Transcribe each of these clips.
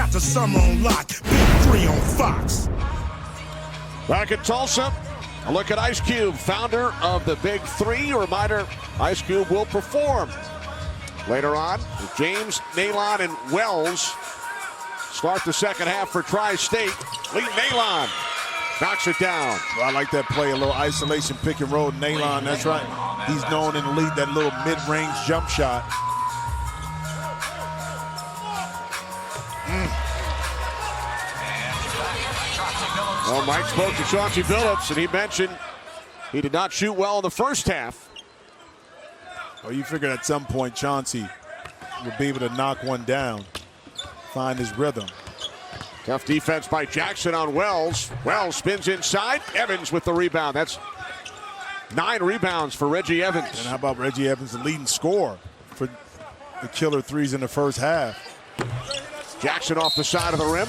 got the summer on lock. Big 3 on Fox. Back in Tulsa, a look at Ice Cube, founder of the Big 3. A reminder, Ice Cube will perform later on. James, Nalon, and Wells start the second half for Tri-State. Lee Nalon knocks it down. Well, I like that play, a little isolation pick and roll. Nalon, that's right. He's known in the league, that little mid-range jump shot. Well, Mike spoke to Chauncey Billups, and he mentioned he did not shoot well in the first half. Well, you figured at some point Chauncey would be able to knock one down, find his rhythm. Tough defense by Jackson on Wells. Wells spins inside. Evans with the rebound. That's 9 rebounds for Reggie Evans. And how about Reggie Evans, the leading scorer for the killer threes in the first half? Jackson off the side of the rim.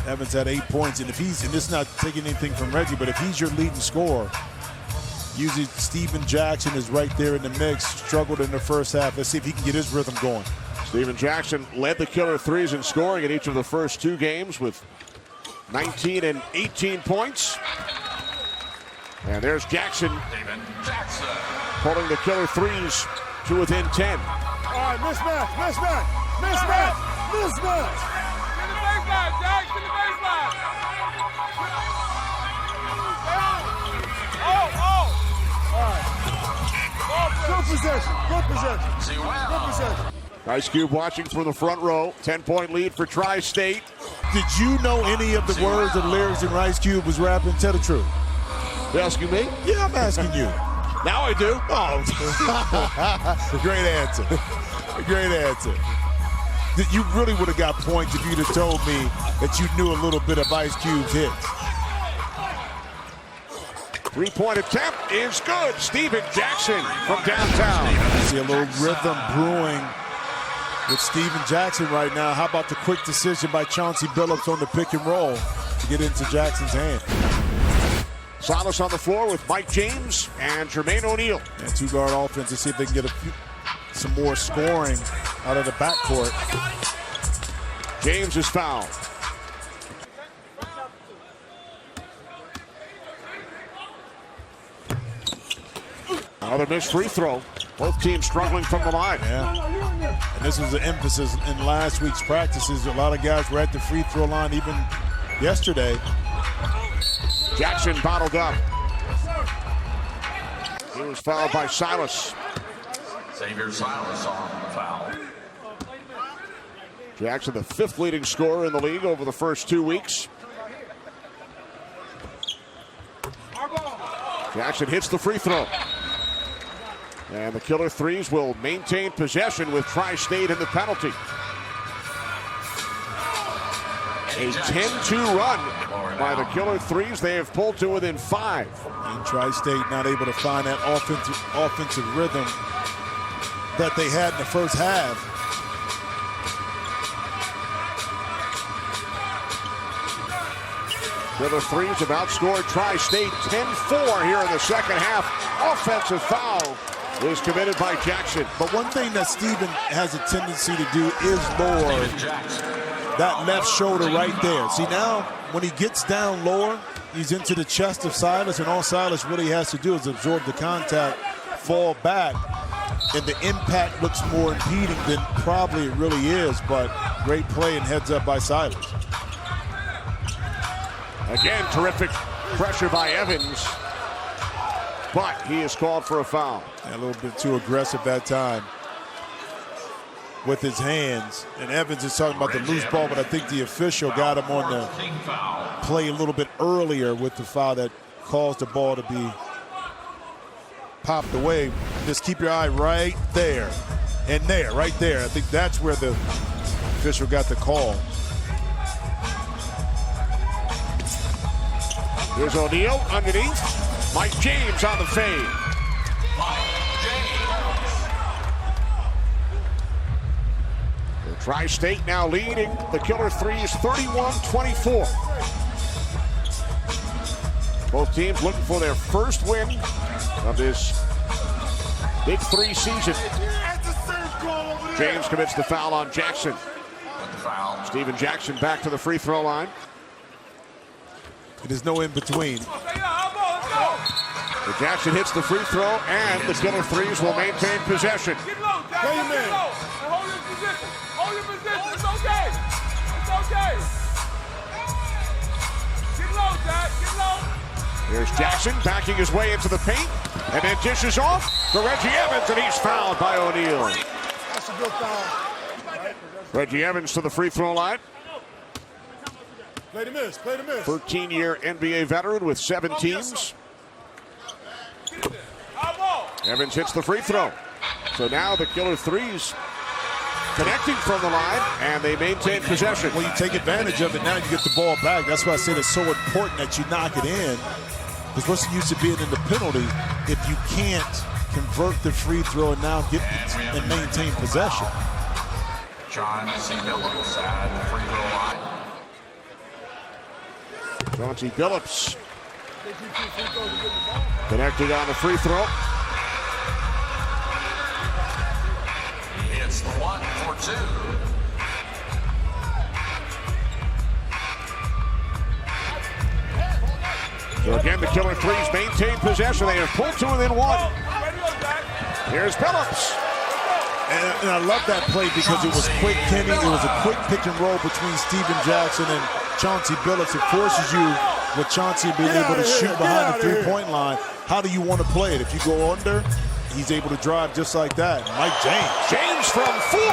Evans had 8 points, and if he's, and this is not taking anything from Reggie, but if he's your leading scorer, usually Steven Jackson is right there in the mix, struggled in the first half. Let's see if he can get his rhythm going. Steven Jackson led the killer threes in scoring in each of the first 2 games with 19 and 18 points. And there's Jackson pulling the killer threes to within 10. All right, mismatch. Jack, to the baseline. Good possession. Ice Cube watching from the front row. 10-point lead for Tri-State. Did you know any of the words and lyrics that Ice Cube was rapping? Tell the truth. You asking me? Yeah, I'm asking you. Now I do. Oh, great answer. Great answer. You really would have got points if you'd have told me that you knew a little bit of Ice Cube's hits. 3-point attempt is good. Steven Jackson from downtown. See a little rhythm brewing with Steven Jackson right now. How about the quick decision by Chauncey Billups on the pick and roll to get into Jackson's hand? Silas on the floor with Mike James and Jermaine O'Neal. And 2-guard offense to see if they can get some more scoring out of the backcourt. James is fouled. Another missed free throw. Both teams struggling from the line. Yeah. And this was the emphasis in last week's practices. A lot of guys were at the free throw line even yesterday. Jackson bottled up. He was fouled by Silas. Xavier Silas on the foul. Jackson, the 5th leading scorer in the league over the first 2 weeks. Jackson hits the free throw. And the killer threes will maintain possession with Tri-State in the penalty. A 10-2 run by the killer threes. They have pulled to within 5. And Tri-State not able to find that offensive rhythm that they had in the first half. Killer threes have outscored Tri-State 10-4 here in the second half. Offensive foul is committed by Jackson. But one thing that Steven has a tendency to do is lower that left shoulder right there. See, now when he gets down lower, he's into the chest of Silas, and all Silas really has to do is absorb the contact, fall back, and the impact looks more impeding than probably it really is. But great play and heads up by Silas. Again, terrific pressure by Evans, but he is called for a foul. A little bit too aggressive that time with his hands. And Evans is talking about the loose ball, but I think the official got him on the play a little bit earlier with the foul that caused the ball to be popped away. Just keep your eye right there and there, right there. I think that's where the official got the call. Here's O'Neal underneath. Mike James on the fade. Tri-State now leading the killer threes 31-24. Both teams looking for their first win of this Big 3 season. That's the same call over there. James commits the foul on Jackson. With the foul. Steven Jackson back to the free throw line. There's no in between. But Jackson hits the free throw, and the Killer 3's will maintain possession. Get low, Jack. Play him Get in. low. And hold your position. Hold your position. It's okay. It's okay. Get low, Jack. Get low. Here's Jackson backing his way into the paint, and then dishes off to Reggie Evans, and he's fouled by O'Neal. That's a good foul. Reggie Evans to the free throw line. Play the miss. Play the miss. 13-year NBA veteran with 7 teams. Evans hits the free throw. So now the Killer 3's connecting from the line, and they maintain possession. Well, you take advantage of it. Now you get the ball back. That's why I said it's so important that you knock it in. Because what's the use of being in the penalty if you can't convert the free throw and now get and maintain possession? Chauncey Billups at the free throw line. Chauncey Billups connecting on the free throw. He hits the one for 2. So again, the Killer 3's maintain possession. They have pulled to within 1. Here's Billups. And I love that play because it was quick, Kenny. It was a quick pick and roll between Steven Jackson and Chauncey Billups. It forces you, with Chauncey being able to shoot behind the three-point line, how do you want to play it? If you go under, he's able to drive just like that. Mike James. James from 4.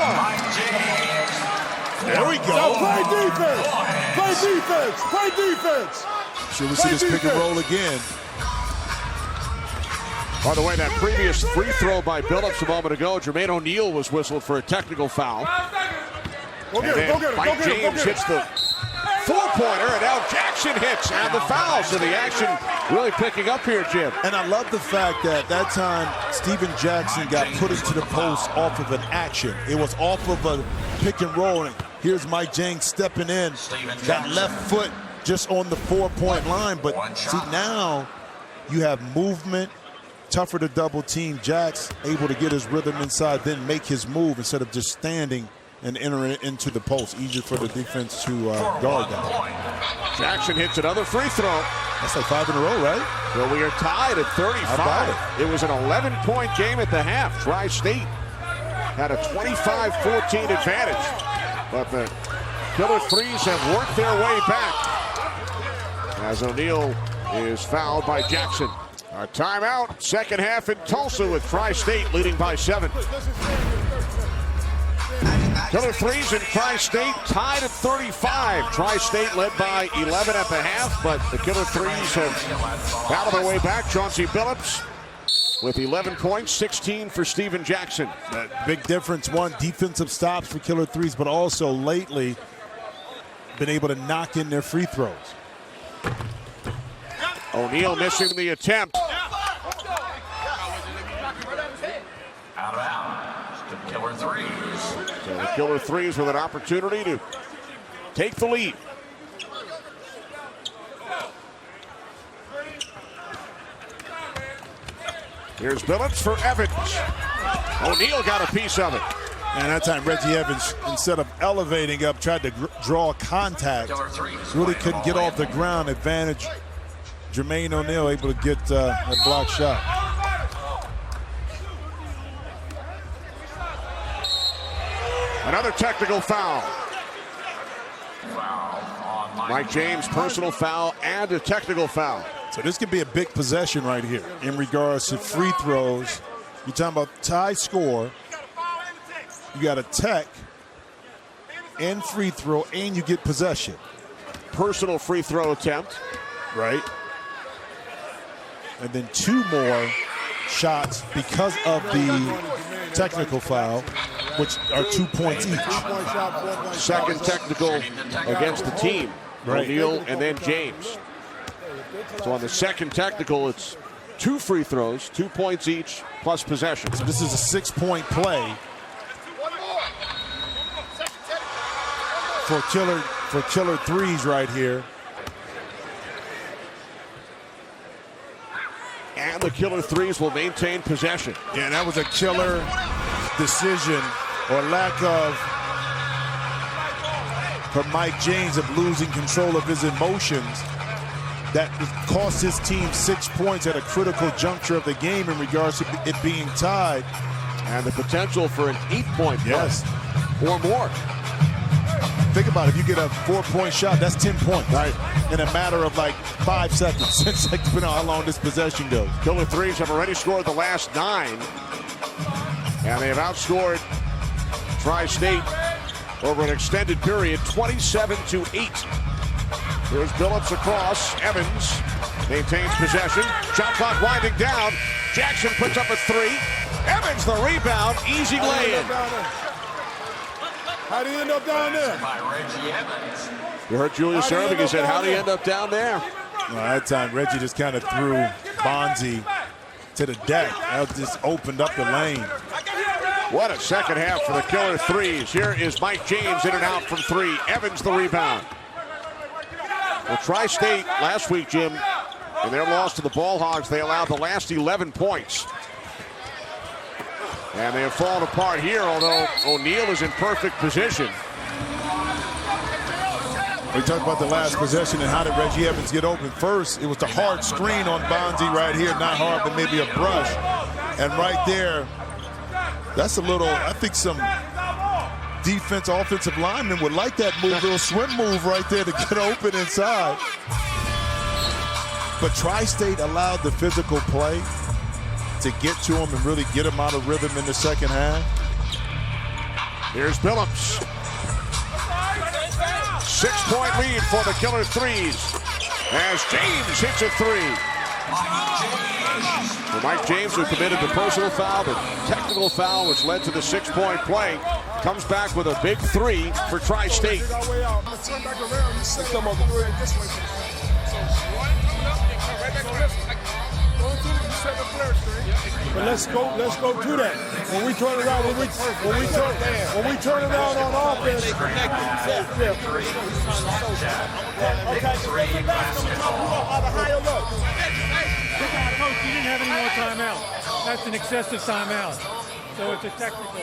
There we Now go. play defense. Play defense. Play defense. Sure, we see this pick and roll again. By the way, that previous free throw by Billups a moment ago, Jermaine O'Neal was whistled for a technical foul. Go get And it. Go then get it. Go Mike get it. Go James get hits it. the 4-pointer, and now Jackson hits and the foul. So the action really picking up here, Jim. And I love the fact that that time Steven Jackson got put into the post off of an action. It was off of a pick and roll. And here's Mike James stepping in. That left foot just on the 4-point line. But see, now you have movement, tougher to double team. Jack's able to get his rhythm inside, then make his move instead of just standing and entering it into the post. Easier for the defense to guard that. Jackson hits another free throw. That's like 5 in a row, right? Well, we are tied at 35. How about It was an 11-point game at the half. Tri-State had a 25-14 advantage. But the Killer 3's have worked their way back as O'Neal is fouled by Jackson. A timeout, second half in Tulsa with Tri-State leading by 7. Killer 3's and Tri-State tied at 35. Tri-State led by 11 at the half, but the Killer 3's have battled their way back. Chauncey Billups with 11 points, 16 for Steven Jackson. Big difference, one, defensive stops for Killer 3's, but also lately been able to knock in their free throws. O'Neal missing the attempt. Out of bounds to Killer 3's. So the Killer 3's with an opportunity to take the lead. Here's Billups for Evans. O'Neal got a piece of it. And that time Reggie Evans, instead of elevating up, tried to draw contact. Killer 3's. Really couldn't get off the ground. Advantage. Jermaine O'Neal able to get a block shot. Another technical foul. Foul on Mike James, personal foul and a technical foul. So this could be a big possession right here in regards to free throws. You're talking about tie score. You got a tech and free throw, and you get possession. Personal free throw attempt. Right? And then 2 more shots because of the technical foul, which are 2 points each. Second technical against the team. Right. O'Neal and then James. So on the second technical, it's 2 free throws, 2 points each, plus possession. So this is a 6-point play for Killer 3's right here. And the Killer 3's will maintain possession. Yeah, that was a killer decision or lack of, for Mike James, of losing control of his emotions that cost his team 6 points at a critical juncture of the game in regards to it being tied. And the potential for an 8-point yes or more. Think about it. If you get a 4-point shot, that's 10 points. Right. In a matter of like 5 seconds. It's like, depending on how long this possession goes. Killer Threes have already scored the last 9. And they have outscored Tri-State over an extended period, 27-8. Here's Billups across. Evans maintains possession. Shot clock winding down. Jackson puts up a 3. Evans the rebound. Easy lay-in. How do you end up down there? You heard Julius Erving. He said, how do you end up down there? Well, that time, Reggie just kind of threw Bonzi to the deck. That just opened up the lane. What a second half for the Killer Threes. Here is Mike James in and out from 3. Evans the rebound. Well, Tri-State last week, Jim, in their loss to the Ball Hogs, they allowed the last 11 points. And they have fallen apart here, although O'Neal is in perfect position. We talked about the last possession and how did Reggie Evans get open. First, it was the hard screen on Bonzi right here. Not hard, but maybe a brush. And right there, that's a little, I think some defense, offensive linemen would like that move, little swim move right there to get open inside. But Tri-State allowed the physical play to get to him and really get him out of rhythm in the second half. Here's Billups. 6-point lead for the Killer Threes as James hits a 3. For Mike James, who committed the personal foul, the technical foul, which led to the 6-point play, comes back with a big 3 for Tri-State. But let's go do that. When we turn around, when we turn around on offense. Coach, you didn't have any more timeout. That's an excessive timeout. So it's a technical.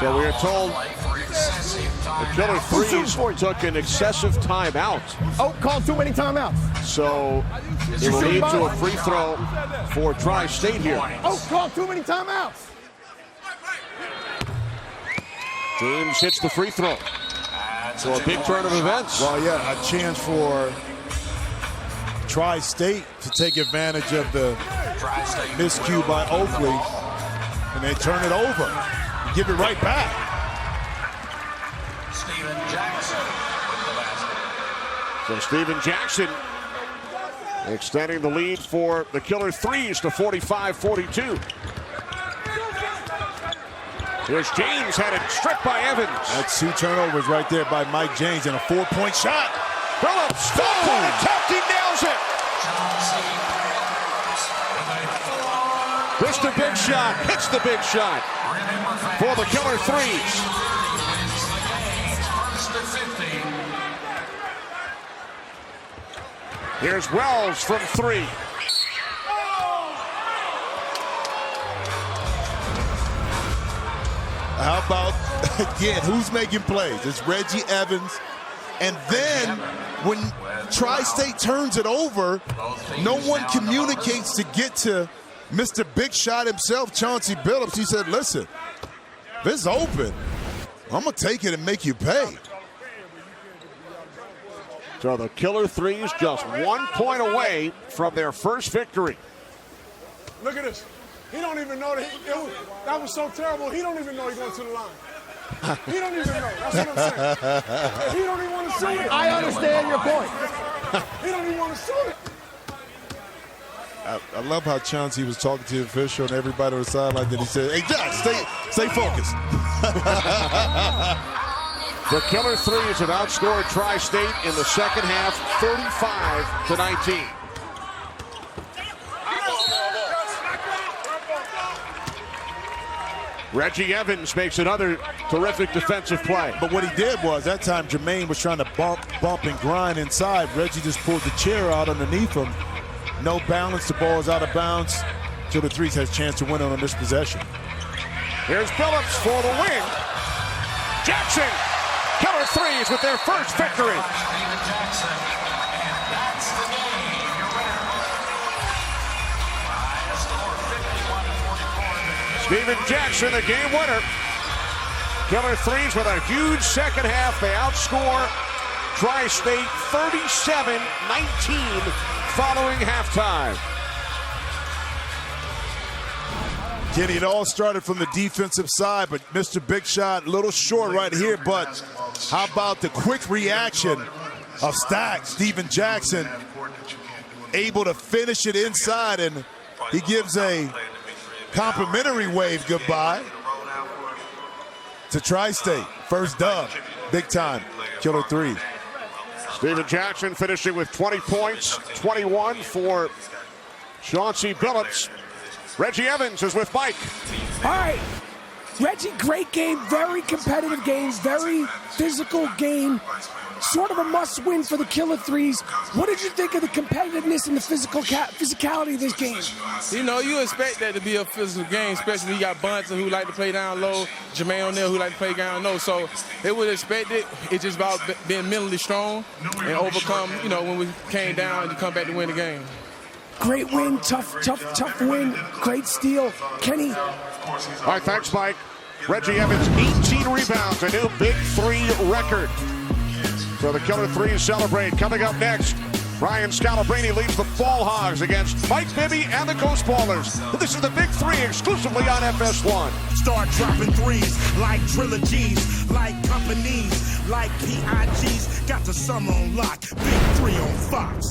So we are told the Killer Threes took an excessive timeout. Oh, called too many timeouts. So it will lead to a free throw for Tri-State here. Oh, called too many timeouts. James hits the free throw. So a big turn of events. Well, yeah, a chance for Tri-State to take advantage of the miscue by Oakley, and they turn it over. Give it right back. Steven Jackson with the basket. So Steven Jackson extending the lead for the Killer Threes to 45-42. Here's James, had it stripped by Evans. That's 2 turnovers right there by Mike James and a 4-point shot. Billups, four-point attempt, he nails it. Hits the big shot, hits the big shot for the Killer Threes. Here's Wells from 3. How about, again, who's making plays? It's Reggie Evans. And then when Tri-State turns it over, no one communicates to get to Mr. Big Shot himself, Chauncey Billups. He said, listen, this is open. I'm going to take it and make you pay. So the Killer Threes just 1 point away from their first victory. Look at this. He don't even know that was so terrible. He don't even know he's going to the line. He don't even know. That's what I'm saying. He don't even want to shoot it. I understand your point. He don't even want to shoot it. I love how Chauncey was talking to the official and everybody on the sideline. That he said, "Hey, Jack, stay focused." The Killer Threes have outscored Tri-State in the second half, 35-19. Reggie Evans makes another terrific defensive play. But what he did was, that time Jermaine was trying to bump and grind inside. Reggie just pulled the chair out underneath him. No balance, the ball is out of bounds. So the Threes has a chance to win on this possession. Here's Billups for the win. Jackson. Killer threes with their first victory. Steven Jackson, a game winner. Killer threes with a huge second half. They outscore Tri-State 37-19 following halftime. Kenny, it all started from the defensive side, but Mr. Big Shot, a little short right here, but how about the quick reaction of Steven Jackson, able to finish it inside, and he gives a complimentary wave goodbye to Tri-State. First dub, big time, Killer three. Steven Jackson finishing with 20 points, 21 for Chauncey Billups. Reggie Evans is with Mike. All right, Reggie, great game, very competitive game, very physical game, sort of a must-win for the Killer Threes. What did you think of the competitiveness and the physicality of this game? You know, you expect that to be a physical game, especially when you got Bunton who like to play down low, Jermaine O'Neal who like to play down low. So they would expect it. It's just about being mentally strong and overcome, you know, when we came down and come back to win the game. Great win, tough win, great steal. Kenny. All right, thanks, Mike. Reggie Evans, 18 rebounds, a new Big 3 record. So the Killer Threes celebrate. Coming up next, Brian Scalabrine leads the Ball Hogs against Mike Bibby and the Ghost Ballers. This is the Big 3 exclusively on FS1. Start dropping threes like trilogies, like companies, like PIGs. Got the summer on lock. Big 3 on Fox.